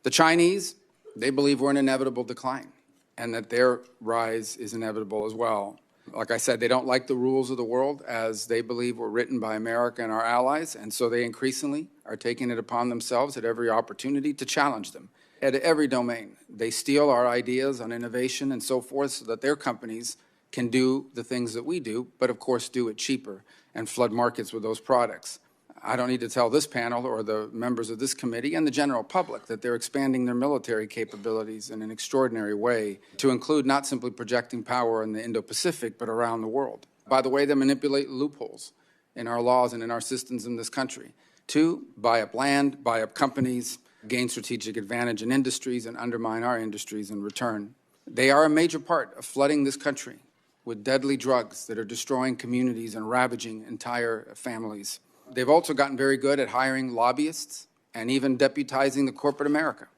The Chinese, they believe we're in inevitable decline and that their rise is inevitable as well. Like I said, they don't like the rules of the world as they believe were written by America and our allies, and so they increasingly are taking it upon themselves at every opportunity to challenge them. At every domain, they steal our ideas on innovation and so forth so that their companies can do the things that we do, but of course do it cheaper and flood markets with those products. I don't need to tell this panel or the members of this committee and the general public that they're expanding their military capabilities in an extraordinary way to include not simply projecting power in the Indo-Pacific, but around the world. By the way, they manipulate loopholes in our laws and in our systems in this country to buy up land, buy up companies, gain strategic advantage in industries, and undermine our industries in return. They are a major part of flooding this country with deadly drugs that are destroying communities and ravaging entire families. They've also gotten very good at hiring lobbyists and even deputizing the corporate America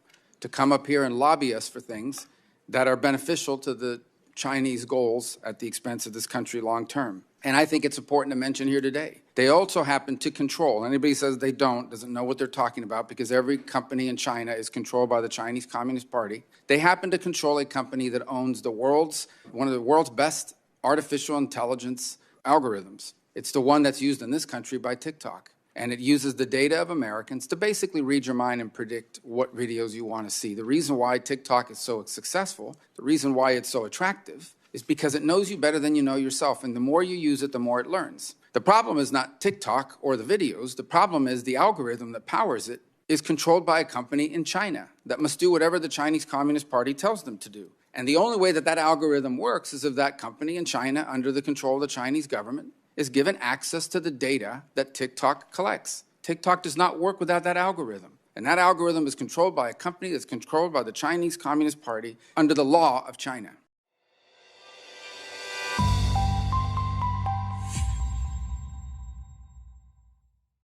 to come up here and lobby us for things that are beneficial to the Chinese goals at the expense of this country long term. And I think it's important to mention here today, they also happen to control. Anybody says they don't, doesn't know what they're talking about, because every company in China is controlled by the Chinese Communist Party. They happen to control a company that owns one of the world's best artificial intelligence algorithms. It's the one that's used in this country by TikTok. And it uses the data of Americans to basically read your mind and predict what videos you want to see. The reason why TikTok is so successful, the reason why it's so attractive, is because it knows you better than you know yourself. And the more you use it, the more it learns. The problem is not TikTok or the videos. The problem is the algorithm that powers it is controlled by a company in China that must do whatever the Chinese Communist Party tells them to do. And the only way that that algorithm works is if that company in China, under the control of the Chinese government, is given access to the data that TikTok collects. TikTok does not work without that algorithm. And that algorithm is controlled by a company that's controlled by the Chinese Communist Party under the law of China.